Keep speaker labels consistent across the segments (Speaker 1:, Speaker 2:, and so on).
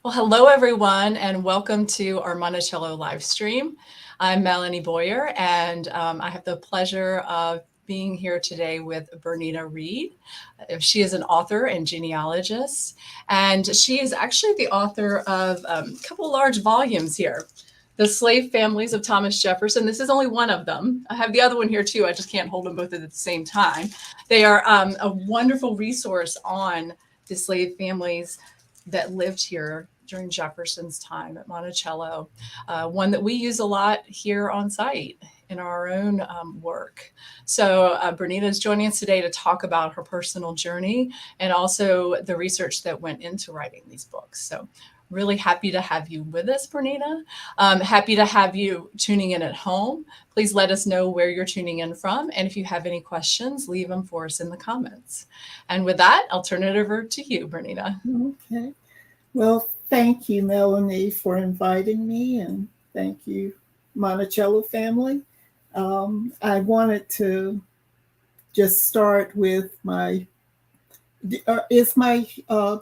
Speaker 1: Well, hello, everyone, and welcome to our Monticello live stream. I'm Melanie Boyer, and I have the pleasure of being here today with Bernetiae Reed. She is an author and genealogist, and she is actually the author of a couple large volumes here. The Slave Families of Thomas Jefferson. This is only one of them. I have the other one here too. I just can't hold them both at the same time. They are a wonderful resource on the slave families that lived here during Jefferson's time at Monticello, one that we use a lot here on site in our own work. So Bernetiae is joining us today to talk about her personal journey and also the research that went into writing these books. So really happy to have you with us, Bernetiae. Happy to have you tuning in at home. Please let us know where you're tuning in from. And if you have any questions, leave them for us in the comments. And with that, I'll turn it over to you, Bernetiae.
Speaker 2: Okay. Well, thank you, Melanie, for inviting me, and thank you, Monticello family. I wanted to just start with is my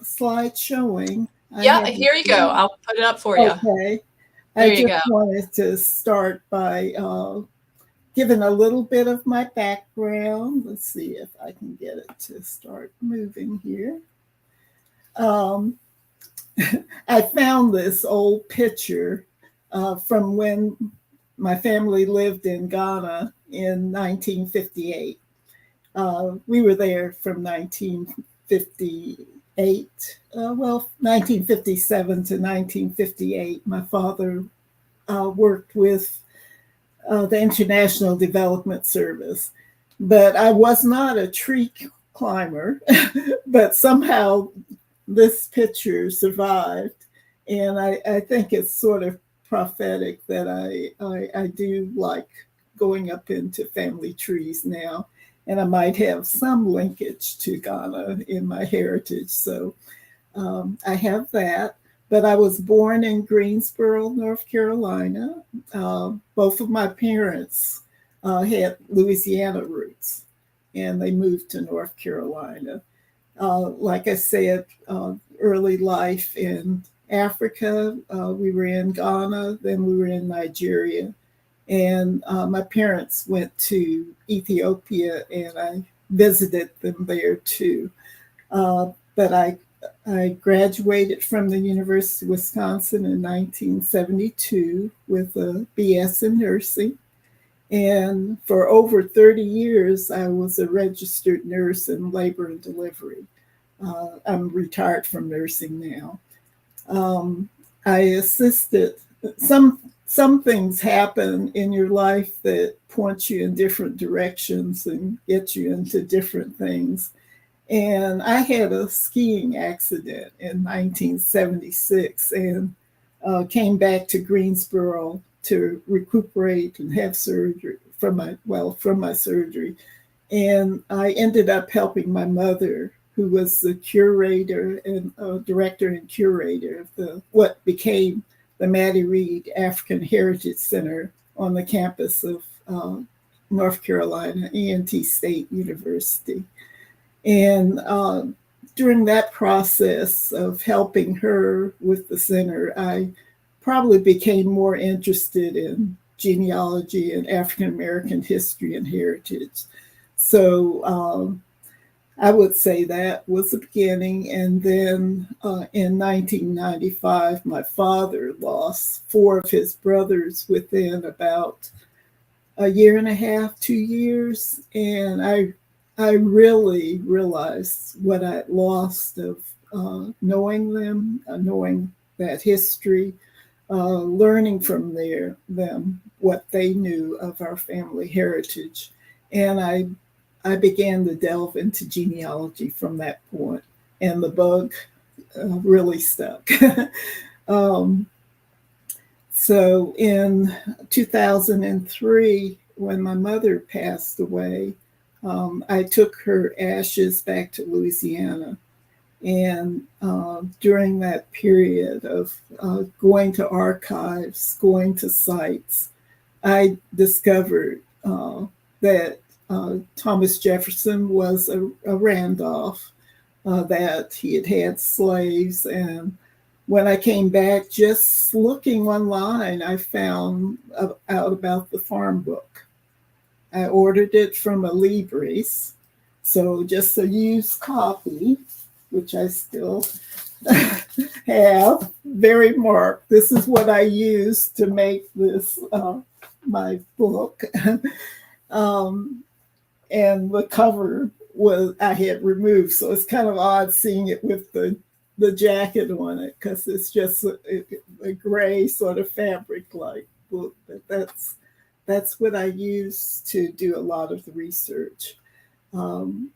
Speaker 2: slide showing?
Speaker 1: Yeah, here you go. I'll put it up for you.
Speaker 2: Okay.
Speaker 1: There
Speaker 2: I
Speaker 1: you
Speaker 2: just
Speaker 1: go.
Speaker 2: wanted to start by giving a little bit of my background. Let's see if I can get it to start moving here. I found this old picture from when my family lived in Ghana in 1958. We were there from 1958, 1957 to 1958. My father worked with the International Development Service, but I was not a tree climber, but somehow this picture survived, and I think it's sort of prophetic that I do like going up into family trees now, and I might have some linkage to Ghana in my heritage. So I have that, but I was born in Greensboro, North Carolina. Both of my parents had Louisiana roots, and they moved to North Carolina. Like I said, early life in Africa, we were in Ghana, then we were in Nigeria. And my parents went to Ethiopia, and I visited them there too. But I graduated from the University of Wisconsin in 1972 with a BS in nursing. And for over 30 years, I was a registered nurse in labor and delivery. I'm retired from nursing now. I assisted. Some things happen in your life that point you in different directions and get you into different things. And I had a skiing accident in 1976 and came back to Greensboro to recuperate and have surgery from my surgery. And I ended up helping my mother, who was the curator and director and curator of what became the Bernetiae Reed African Heritage Center on the campus of North Carolina A&T State University. And during that process of helping her with the center, I probably became more interested in genealogy and African American history and heritage. So I would say that was the beginning. And then in 1995, my father lost 4 of his brothers within about a year and a half, 2 years. And I really realized what I'd lost of knowing them, knowing that history, learning from them what they knew of our family heritage. And I began to delve into genealogy from that point, and the bug really stuck. So in 2003, when my mother passed away, I took her ashes back to Louisiana. And during that period of going to archives, going to sites, I discovered that Thomas Jefferson was a Randolph, that he had had slaves, and when I came back, just looking online, I found out about the farm book. I ordered it from a Libris, so just a used copy, which I still have, very marked. This is what I used to make this my book. um, and the cover was I had removed, so it's kind of odd seeing it with the jacket on it because it's just a gray sort of fabric like book. But that's what I use to do a lot of the research. Um,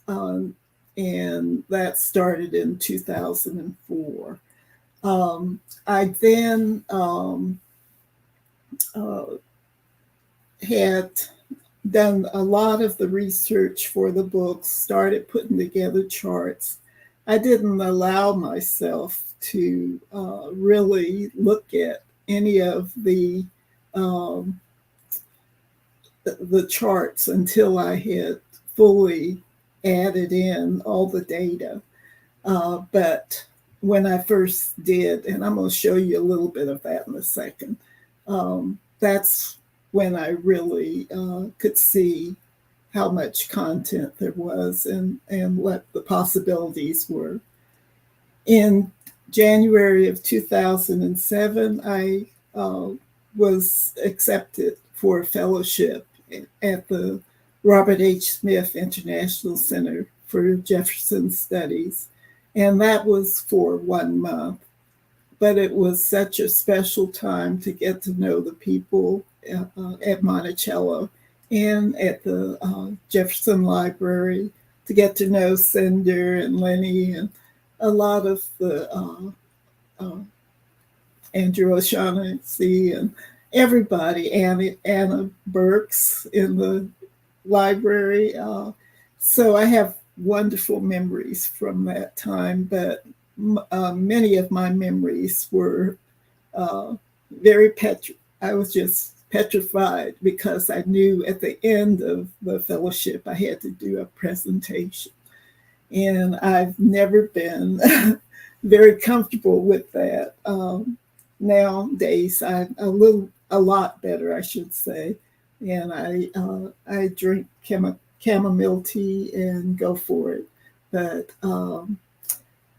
Speaker 2: um, and that started in 2004. I then uh, had done a lot of the research for the books, started putting together charts. I didn't allow myself to really look at any of um, the charts until I had fully added in all the data. But when I first did, and I'm going to show you a little bit of that in a second, that's when I really could see how much content there was and what the possibilities were. In January of 2007, I was accepted for a fellowship at the Robert H. Smith International Center for Jefferson Studies. And that was for 1 month. But it was such a special time to get to know the people at Monticello and at the Jefferson Library, to get to know Cinder and Lenny and a lot of the Andrew O'Shaughnessy and everybody, Anna Burks in the library. So I have wonderful memories from that time, but many of my memories were very I was just petrified because I knew at the end of the fellowship I had to do a presentation. And I've never been very comfortable with that. Nowadays, I'm a lot better, I should say. And I drink chamomile tea and go for it. But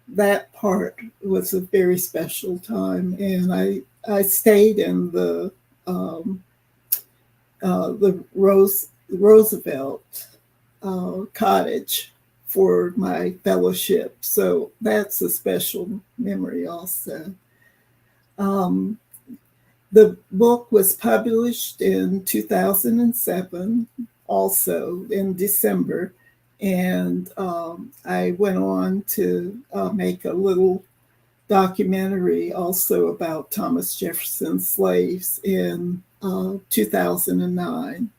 Speaker 2: that part was a very special time, and I stayed in the Roosevelt cottage for my fellowship, so that's a special memory also. Um, the book was published in 2007, also in December, and I went on to make a little documentary also about Thomas Jefferson's slaves in 2009.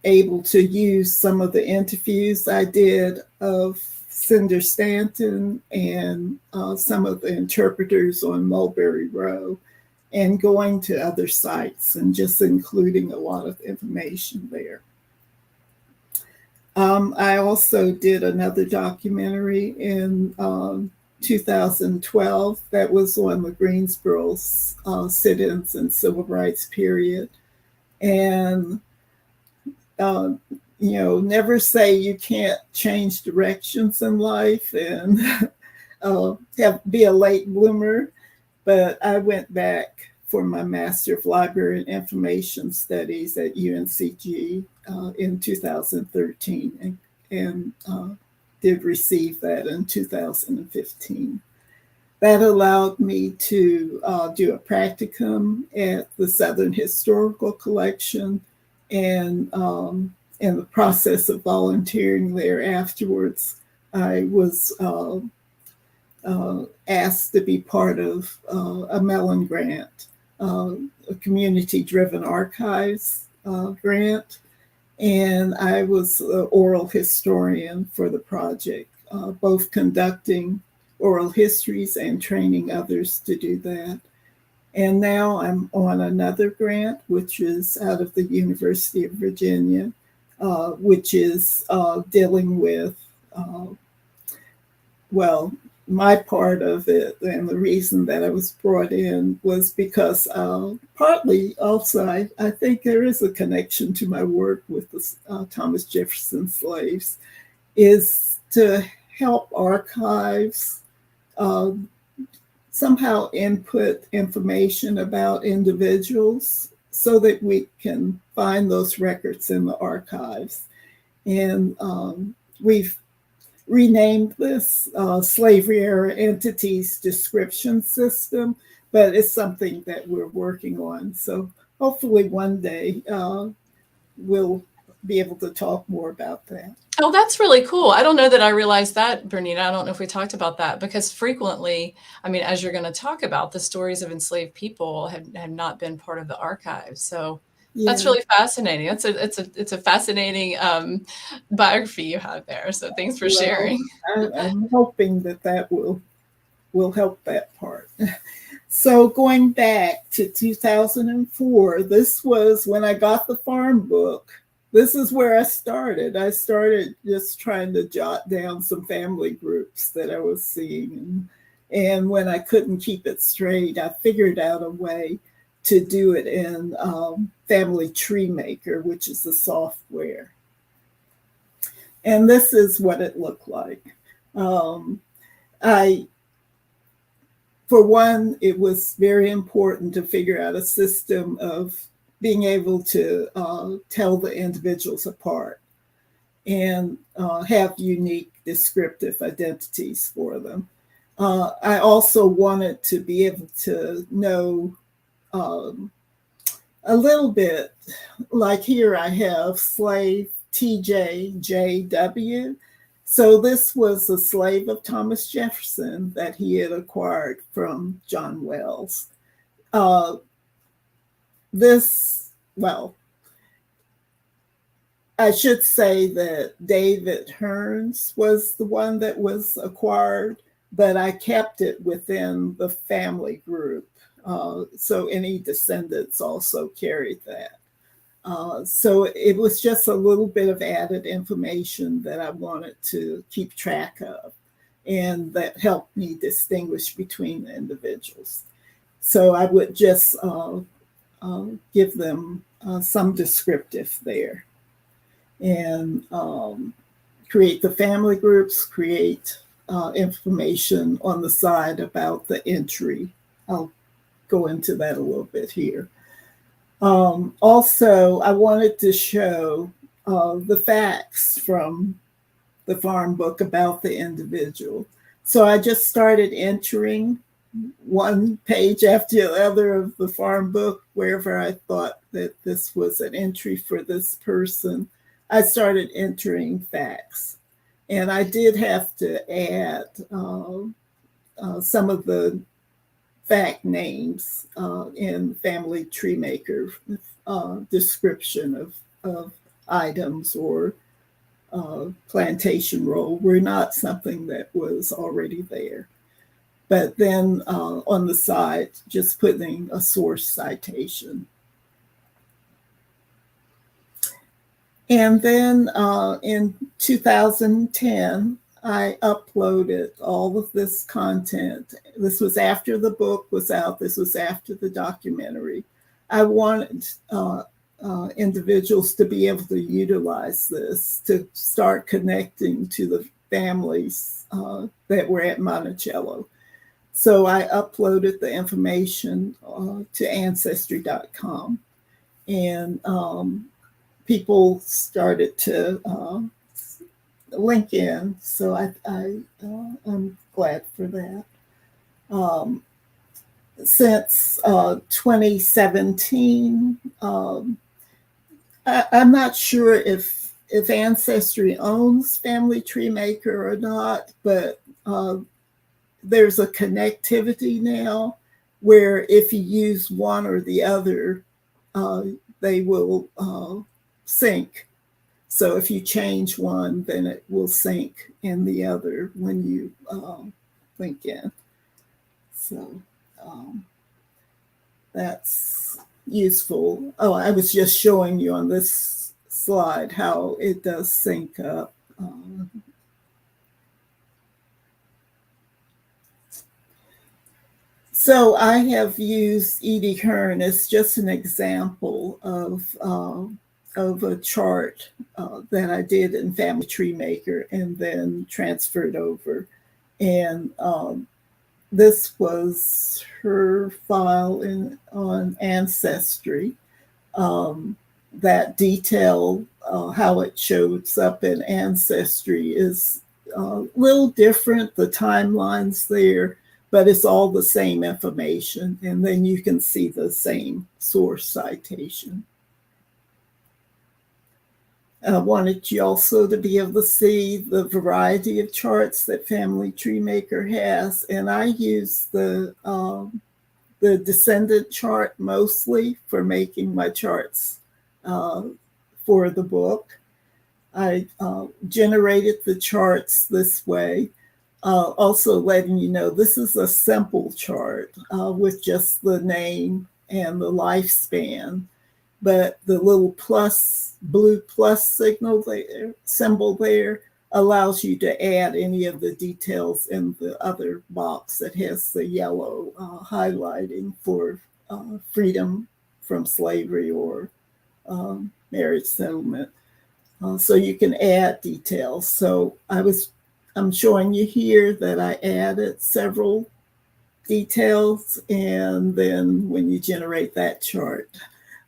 Speaker 2: Able to use some of the interviews I did of Cinder Stanton and some of the interpreters on Mulberry Row, and going to other sites and just including a lot of information there. I also did another documentary in 2012 that was on the Greensboro sit-ins and civil rights period. And never say you can't change directions in life and be a late bloomer. But I went back for my Master of Library and Information Studies at UNCG in 2013 and did receive that in 2015. That allowed me to do a practicum at the Southern Historical Collection, and in the process of volunteering there afterwards, I was asked to be part of a Mellon grant, a community-driven archives grant, and I was an oral historian for the project, both conducting oral histories and training others to do that. And now I'm on another grant, which is out of the University of Virginia, which is dealing with, my part of it and the reason that I was brought in was because partly also I think there is a connection to my work with the Thomas Jefferson slaves, is to help archives somehow input information about individuals so that we can find those records in the archives. And we've renamed this Slavery Era Entities Description System, but it's something that we're working on. So hopefully one day we'll be able to talk more about that.
Speaker 1: Oh, that's really cool. I don't know that I realized that, Bernita. I don't know if we talked about that, because frequently, I mean, as you're going to talk about, the stories of enslaved people have not been part of the archives. So that's
Speaker 2: Yeah.
Speaker 1: really fascinating. It's a fascinating biography you have there. So thanks for
Speaker 2: Well,
Speaker 1: sharing.
Speaker 2: I'm hoping that will help that part. So going back to 2004, this was when I got the farm book. This is where I started. I started just trying to jot down some family groups that I was seeing. And when I couldn't keep it straight, I figured out a way to do it in Family Tree Maker, which is the software. And this is what it looked like. For one, it was very important to figure out a system of being able to tell the individuals apart and have unique descriptive identities for them. I also wanted to be able to know a little bit, like here I have slave TJJW. So this was a slave of Thomas Jefferson that he had acquired from John Wells. Well, I should say that David Hearns was the one that was acquired, but I kept it within the family group. So any descendants also carried that. So it was just a little bit of added information that I wanted to keep track of, and that helped me distinguish between the individuals. So I would just give them some descriptive there, and create the family groups, create information on the side about the entry. I'll go into that a little bit here. Also, I wanted to show the facts from the farm book about the individual. So I just started entering one page after the other of the farm book, wherever I thought that this was an entry for this person. I started entering facts. And I did have to add some of the fact names in Family Tree Maker description of items or plantation roll were not something that was already there. But then on the side, just putting a source citation. And then in 2010, I uploaded all of this content. This was after the book was out. This was after the documentary. I wanted individuals to be able to utilize this to start connecting to the families that were at Monticello. So I uploaded the information to Ancestry.com, and people started to link in. So I'm glad for that. Since 2017, I'm not sure if Ancestry owns Family Tree Maker or not, but there's a connectivity now where if you use one or the other, they will sync. So if you change one, then it will sync in the other when you link in. So that's useful. Oh, I was just showing you on this slide how it does sync up. So I have used Edie Hearn as just an example of a chart that I did in Family Tree Maker and then transferred over. And this was her file on Ancestry. That detail, how it shows up in Ancestry, is a little different. The timeline's there, but it's all the same information. And then you can see the same source citation. I wanted you also to be able to see the variety of charts that Family Tree Maker has. And I use the descendant chart mostly for making my charts for the book. I generated the charts this way, also letting you know this is a simple chart with just the name and the lifespan, but the little blue plus symbol there allows you to add any of the details in the other box that has the yellow highlighting for freedom from slavery or marriage settlement. So you can add details. So I'm showing you here that I added several details, and then when you generate that chart,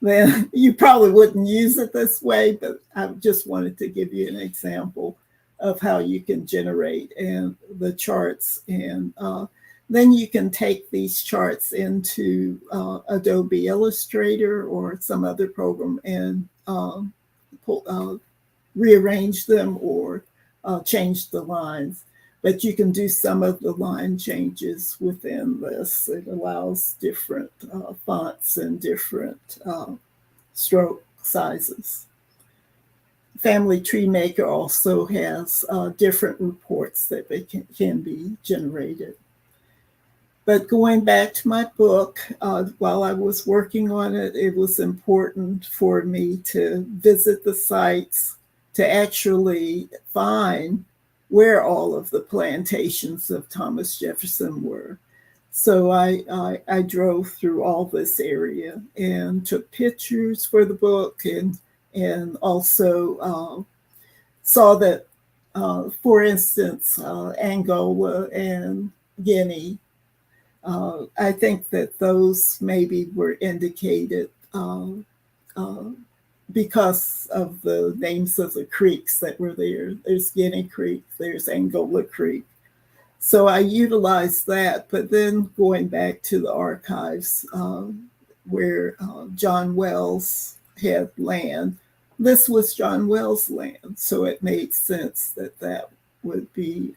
Speaker 2: then you probably wouldn't use it this way, but I just wanted to give you an example of how you can generate and the charts. And then you can take these charts into Adobe Illustrator or some other program and rearrange them or change the lines. But you can do some of the line changes within this. It allows different fonts and different stroke sizes. Family Tree Maker also has different reports that can be generated. But going back to my book, while I was working on it, it was important for me to visit the sites to actually find where all of the plantations of Thomas Jefferson were. So I drove through all this area and took pictures for the book, and also saw that, for instance, Angola and Guinea, I think that those maybe were indicated because of the names of the creeks that were there. There's Guinea Creek, there's Angola Creek. So I utilized that, but then going back to the archives where John Wells had land, this was John Wells' land. So it made sense that that would be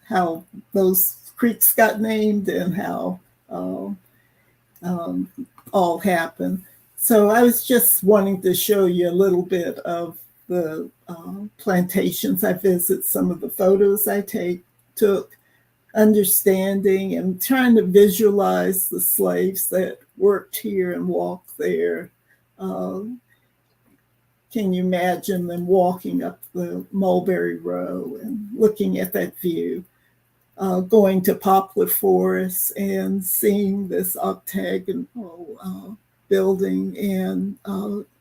Speaker 2: how those creeks got named and how all happened. So I was just wanting to show you a little bit of the plantations I visit, some of the photos I took, understanding and trying to visualize the slaves that worked here and walked there. Can you imagine them walking up the Mulberry Row and looking at that view? Going to Poplar Forest and seeing this octagonal building, and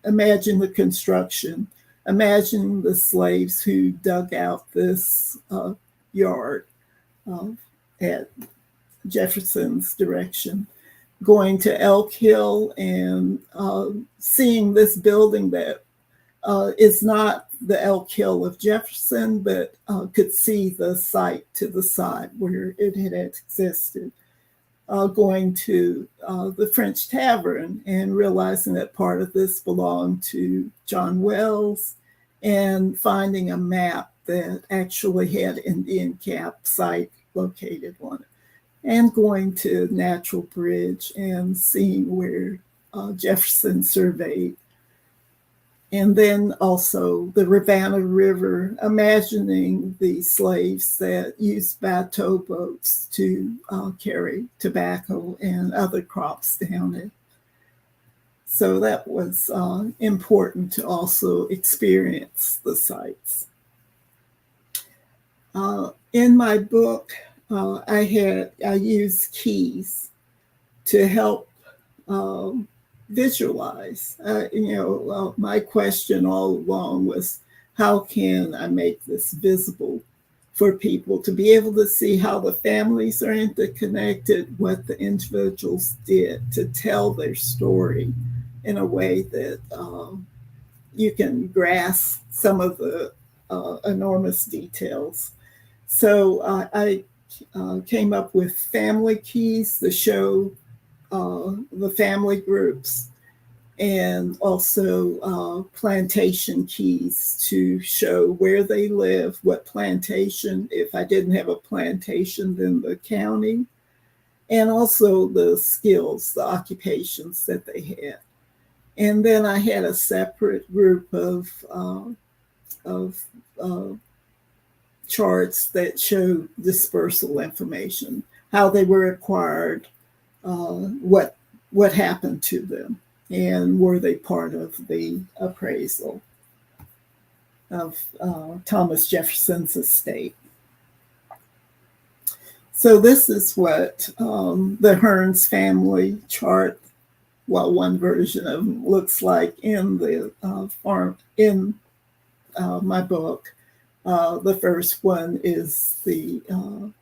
Speaker 2: imagine the construction, imagine the slaves who dug out this yard at Jefferson's direction, going to Elk Hill and seeing this building that is not the Elk Hill of Jefferson, but could see the site to the side where it had existed. Going to the French Tavern and realizing that part of this belonged to John Wells, and finding a map that actually had Indian Cap site located on it, and going to Natural Bridge and seeing where Jefferson surveyed. And then also the Rivanna River, imagining the slaves that used bateau boats to carry tobacco and other crops down it. So that was important to also experience the sites. In my book, I used keys to help visualize. My question all along was, how can I make this visible for people to be able to see how the families are interconnected, what the individuals did to tell their story in a way that you can grasp some of the enormous details. So I came up with family keys to show the family groups, and also plantation keys to show where they live, what plantation, if I didn't have a plantation, then the county, and also the skills, the occupations that they had. And then I had a separate group of charts that showed dispersal information, how they were acquired, what happened to them, and were they part of the appraisal of Thomas Jefferson's estate. So this is what the Hearns family chart, well, one version of them looks like in the farm in my book. The first one is the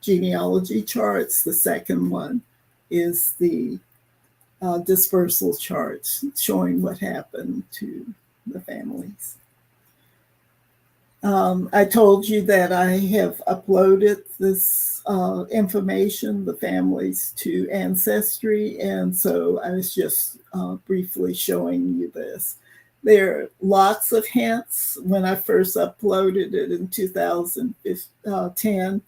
Speaker 2: genealogy charts. The second one is the dispersal charts showing what happened to the families. I told you that I have uploaded this information, the families, to Ancestry, and so I was just briefly showing you this. There are lots of hints. When I first uploaded it in 2010,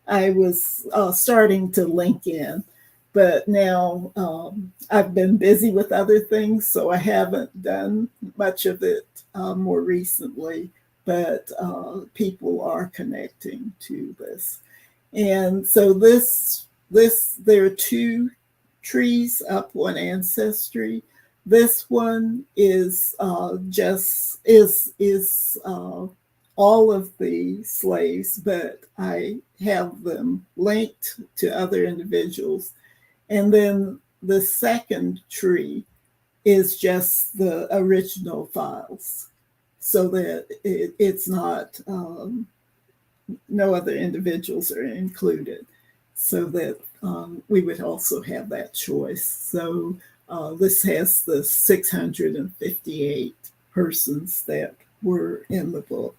Speaker 2: I was starting to link in, but now I've been busy with other things, so I haven't done much of it more recently, but people are connecting to this. And so there are two trees up on Ancestry. This one is all of the slaves, but I have them linked to other individuals. And then the second tree is just the original files, so that it's not, no other individuals are included, so that we would also have that choice. So this has the 658 persons that were in the book.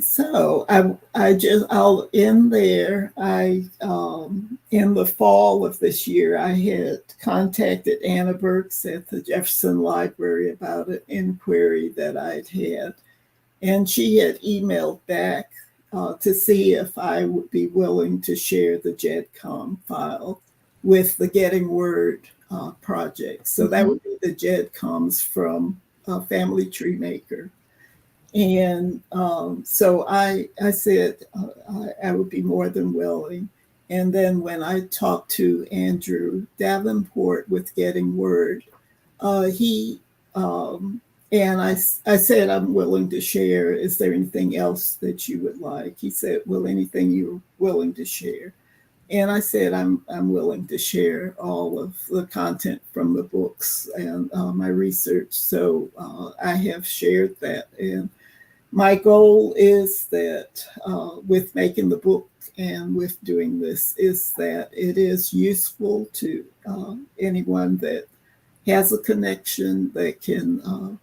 Speaker 2: So I'll end there. In the fall of this year, I had contacted Anna Burks at the Jefferson Library about an inquiry that I'd had. And she had emailed back to see if I would be willing to share the GEDCOM file with the Getting Word project. So that would be the GEDCOMs from Family Tree Maker. And so I said I would be more than willing. And then when I talked to Andrew Davenport with Getting Word, and I said, I'm willing to share. Is there anything else that you would like? He said, well, anything you're willing to share. And I said, I'm willing to share all of the content from the books and my research. So I have shared that. And my goal is that with making the book and with doing this is that it is useful to anyone that has a connection that can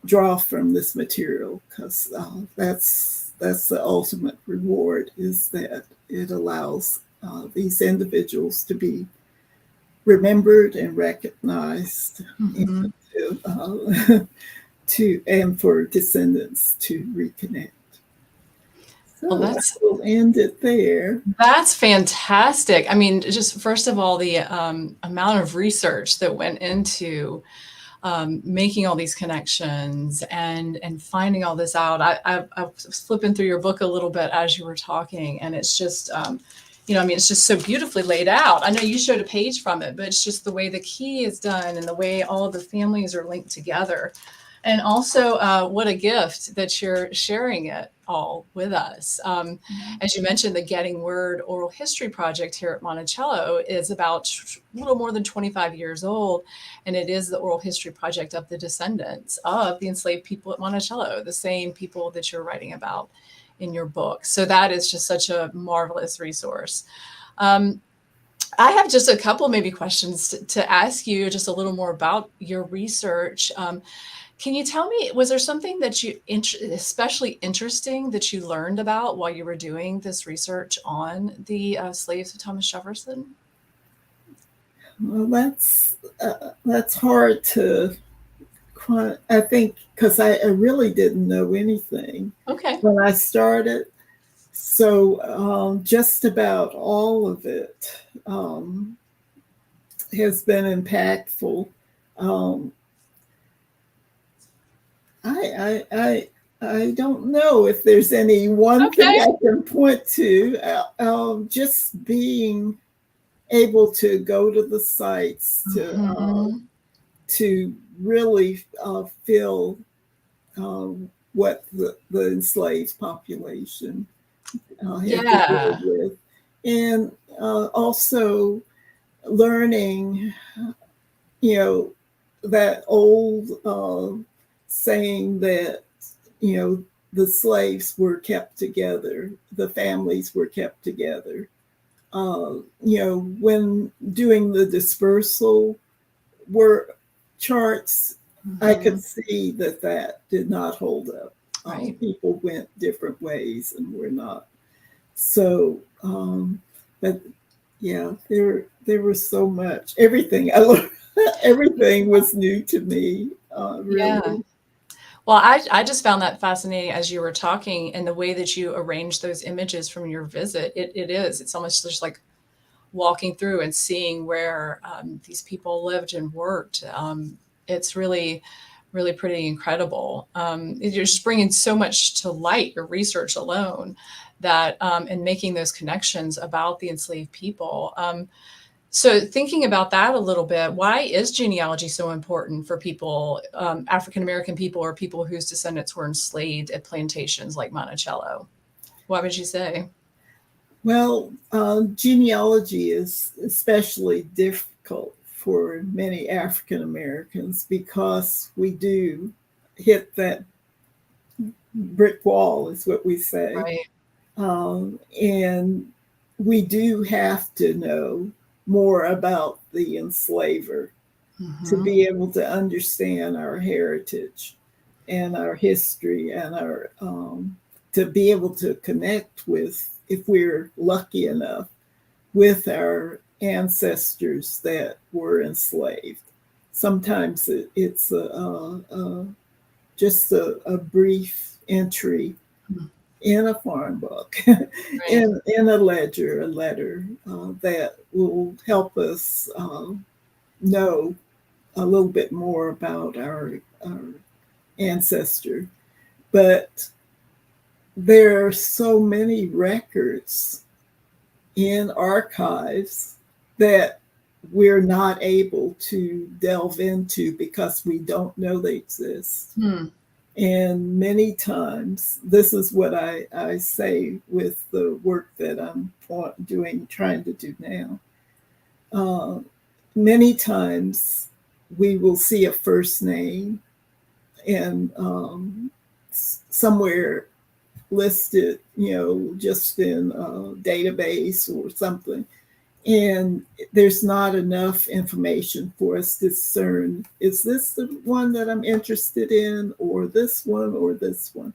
Speaker 2: draw from this material, because that's the ultimate reward, is that it allows these individuals to be remembered and recognized, and and for descendants to reconnect. So well, we'll end it there.
Speaker 1: That's fantastic. I mean, just first of all, the amount of research that went into making all these connections and finding all this out. I was flipping through your book a little bit as you were talking, and it's just, it's just so beautifully laid out. I know you showed a page from it, but it's just the way the key is done and the way all the families are linked together. And also, what a gift that you're sharing it all with us. As you mentioned, the Getting Word Oral History Project here at Monticello is about a little more than 25 years old, and it is the oral history project of the descendants of the enslaved people at Monticello, the same people that you're writing about in your book. So that is just such a marvelous resource. I have just a couple maybe questions to ask you just a little more about your research. Can you tell me, was there something that you especially interesting that you learned about while you were doing this research on the slaves of Thomas Jefferson?
Speaker 2: Well, that's hard to, I think, because I really didn't know anything
Speaker 1: Okay.
Speaker 2: when I started. So just about all of it has been impactful. I don't know if there's any one thing
Speaker 1: Okay.
Speaker 2: I can point to. Just being able to go to the sites to really feel what the enslaved population had to deal
Speaker 1: Yeah.
Speaker 2: with, and also learning, that old saying that, the slaves were kept together, the families were kept together. When doing the dispersal work charts, I could see that did not hold up.
Speaker 1: Right.
Speaker 2: People went different ways and were not. So, but yeah, there was so much. Everything I learned, everything was new to me.
Speaker 1: Yeah.
Speaker 2: Really.
Speaker 1: Well, I just found that fascinating as you were talking, and the way that you arranged those images from your visit. It's almost just like walking through and seeing where these people lived and worked. It's really, really pretty incredible. You're just bringing so much to light, your research alone, that and making those connections about the enslaved people. So thinking about that a little bit, why is genealogy so important for people, African-American people or people whose descendants were enslaved at plantations like Monticello? What would you say?
Speaker 2: Well, genealogy is especially difficult for many African Americans because we do hit that brick wall, is what we say.
Speaker 1: Right.
Speaker 2: And we do have to know more about the enslaver to be able to understand our heritage and our history and our to be able to connect with, if we're lucky enough, with our ancestors that were enslaved. Sometimes it's just a brief entry in a farm book,
Speaker 1: Right.
Speaker 2: in a ledger, a letter that will help us know a little bit more about our ancestor. But there are so many records in archives that we're not able to delve into because we don't know they exist. And many times, this is what I say with the work that I'm trying to do now. Many times we will see a first name and somewhere listed, just in a database or something. And there's not enough information for us to discern, is this the one that I'm interested in, or this one, or this one?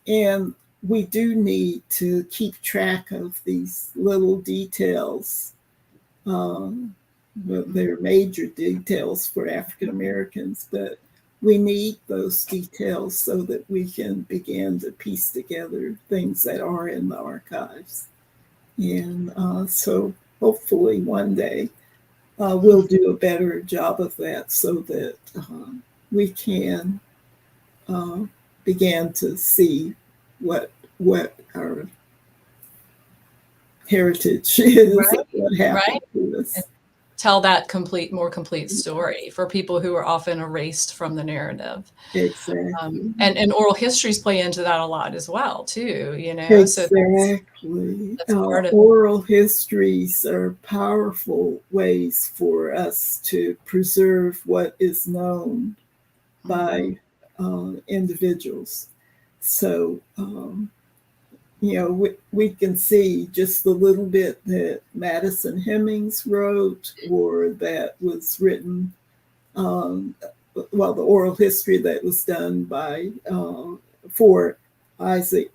Speaker 2: And we do need to keep track of these little details. They're major details for African Americans, but we need those details so that we can begin to piece together things that are in the archives. And so hopefully one day we'll do a better job of that so that we can begin to see what our heritage is,
Speaker 1: Right.
Speaker 2: what happened
Speaker 1: Right.
Speaker 2: to us.
Speaker 1: tell that more complete story for people who are often erased from the narrative.
Speaker 2: Exactly.
Speaker 1: And oral histories play into that a lot as well, too, you know, so
Speaker 2: Exactly.
Speaker 1: that's part of it.
Speaker 2: Oral histories are powerful ways for us to preserve what is known
Speaker 1: Mhm.
Speaker 2: by individuals. So, we can see just the little bit that Madison Hemmings wrote or that was written, um, well, the oral history that was done by, for Isaac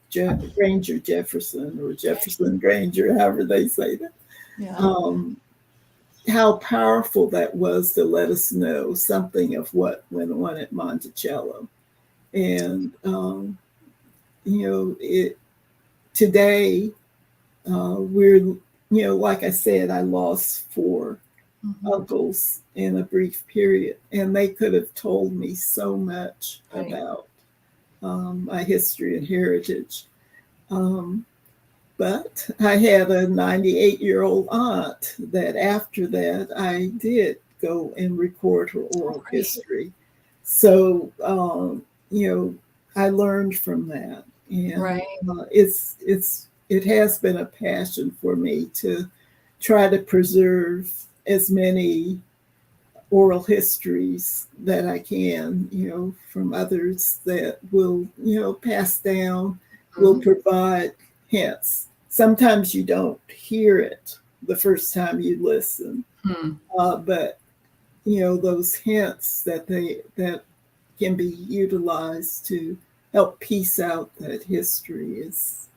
Speaker 2: Granger Jefferson or Jefferson Granger, however they say that.
Speaker 1: Yeah.
Speaker 2: Um, how powerful that was to let us know something of what went on at Monticello. And, it today, like I said, I lost four
Speaker 1: Mhm.
Speaker 2: uncles in a brief period, and they could have told me so much
Speaker 1: Right.
Speaker 2: about my history and heritage. Um, but I had a 98-year-old aunt that after that I did go and record her
Speaker 1: Oh,
Speaker 2: oral
Speaker 1: great.
Speaker 2: history. So, I learned from that. And
Speaker 1: Right.
Speaker 2: it has been a passion for me to try to preserve as many oral histories that I can, from others that will, pass down, will
Speaker 1: Mhm.
Speaker 2: provide hints. Sometimes you don't hear it the first time you listen,
Speaker 1: Hmm.
Speaker 2: but those hints that can be utilized to help piece out that history is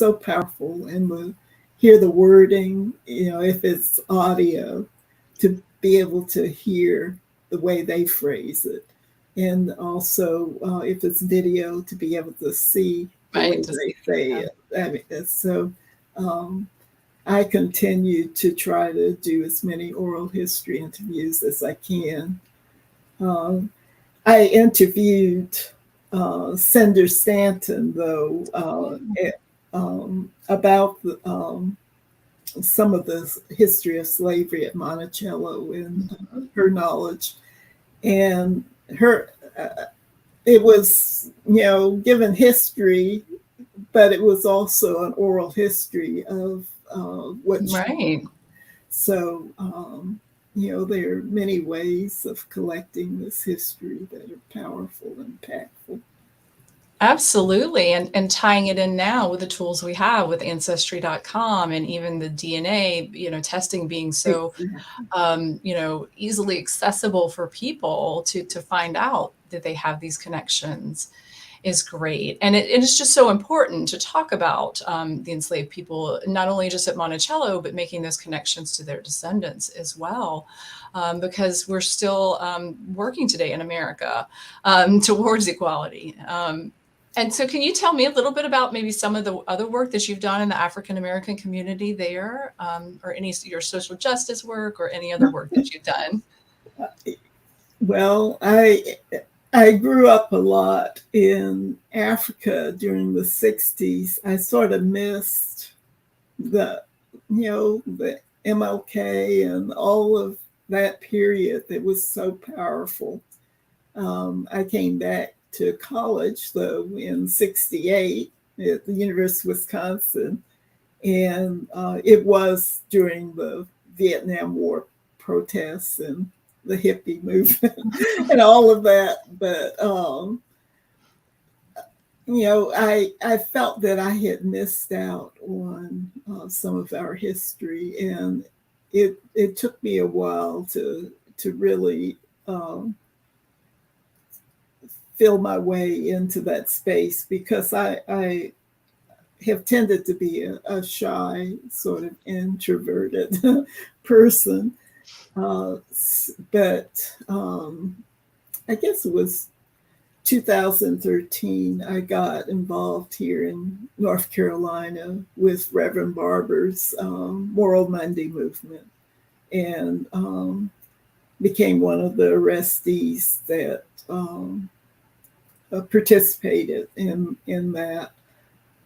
Speaker 2: so powerful. And hear the wording, if it's audio, to be able to hear the way they phrase it. And also, if it's video, to be able to see the way
Speaker 1: Right. To
Speaker 2: they
Speaker 1: see.
Speaker 2: say
Speaker 1: Yeah.
Speaker 2: it. I mean, so um, I continue to try to do as many oral history interviews as I can. Um, I interviewed Cinder Stanton, though, about some of the history of slavery at Monticello and her knowledge. And her, it was, given history, but it was also an oral history of what she.
Speaker 1: Right.
Speaker 2: So, there are many ways of collecting this history that are powerful and impactful.
Speaker 1: Absolutely. And tying it in now with the tools we have with ancestry.com and even the DNA, testing being so,
Speaker 2: Exactly.
Speaker 1: easily accessible for people to find out that they have these connections is great. And it is just so important to talk about the enslaved people, not only just at Monticello, but making those connections to their descendants as well. Because we're still working today in America towards equality. And so, can you tell me a little bit about maybe some of the other work that you've done in the African American community there, or any your social justice work, or any other work that you've done?
Speaker 2: Well, I grew up a lot in Africa during the 60s. I sort of missed the the MLK and all of that period that was so powerful. I came back to college though in '68 at the University of Wisconsin, and it was during the Vietnam War protests and the hippie movement and all of that. But I felt that I had missed out on some of our history, and it took me a while to really feel my way into that space because I have tended to be a shy, sort of introverted person. But I guess it was 2013, I got involved here in North Carolina with Reverend Barber's Moral Monday movement and became one of the arrestees that participated in that.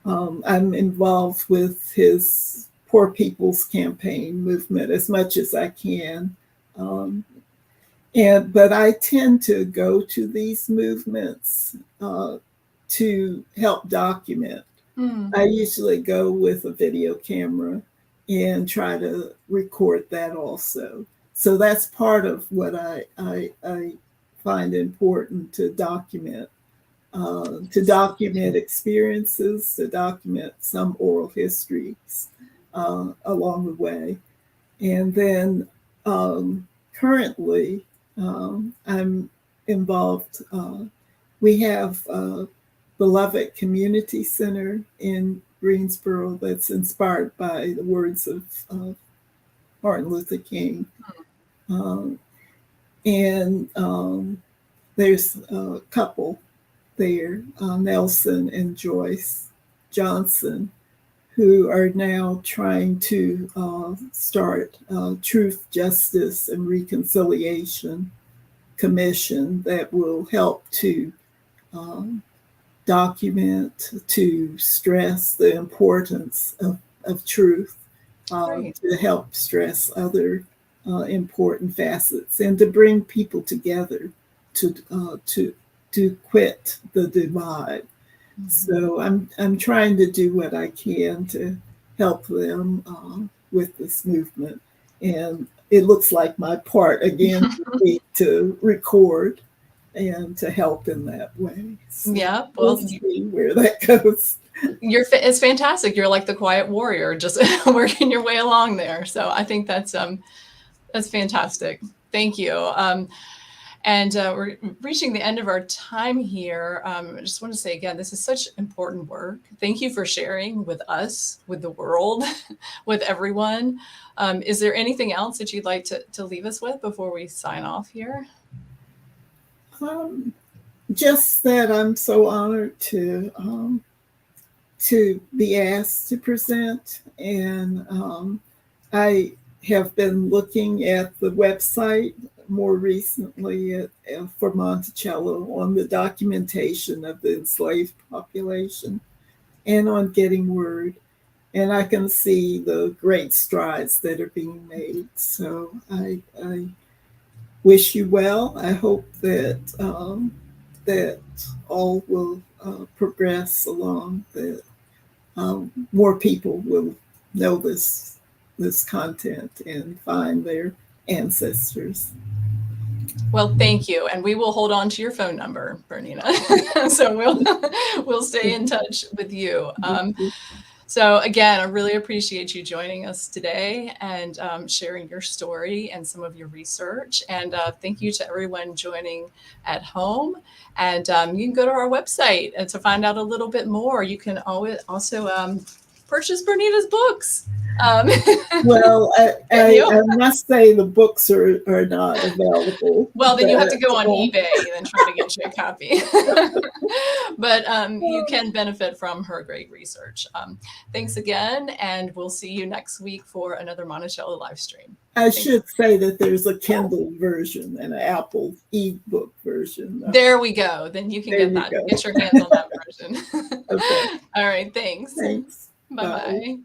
Speaker 2: I'm involved with his Poor People's Campaign movement as much as I can. But I tend to go to these movements to help document. I usually go with a video camera and try to record that also. So that's part of what I find important to document experiences, to document some oral histories along the way. And then currently, I'm involved. We have Beloved Community Center in Greensboro that's inspired by the words of Martin Luther King. There's a couple there, Nelson and Joyce Johnson, who are now trying to start Truth, Justice, and Reconciliation Commission that will help to document, to stress the importance of truth, to help stress other important facets, and to bring people together to quit the divide. So I'm trying to do what I can to help them with this movement, and it looks like my part again would be to record and to help in that way. So
Speaker 1: yeah,
Speaker 2: we'll see where that goes.
Speaker 1: It's fantastic. You're like the quiet warrior, just working your way along there. So I think that's fantastic. Thank you. And we're reaching the end of our time here. I just want to say again, this is such important work. Thank you for sharing with us, with the world, with everyone. Is there anything else that you'd like to leave us with before we sign off here?
Speaker 2: Just that I'm so honored to be asked to present, and I have been looking at the website more recently for Monticello on the documentation of the enslaved population and on getting word. And I can see the great strides that are being made. So I wish you well. I hope that that all will progress along, that more people will know this content and find their ancestors.
Speaker 1: Well, thank you. And we will hold on to your phone number, Bernina. So we'll stay in touch with you. So again, I really appreciate you joining us today and sharing your story and some of your research. And thank you to everyone joining at home. And you can go to our website and to find out a little bit more. You can always also purchase Bernina's books.
Speaker 2: Well, I must say the books are not available.
Speaker 1: Well, then you have to go on eBay and try to get you a copy. But you can benefit from her great research. Thanks again, and we'll see you next week for another Monticello live stream.
Speaker 2: I should say that there's a Kindle version and an Apple ebook version.
Speaker 1: There we go. Then you can get that. Get your hands on that version.
Speaker 2: Okay.
Speaker 1: All right. Thanks.
Speaker 2: Thanks.
Speaker 1: Bye-bye.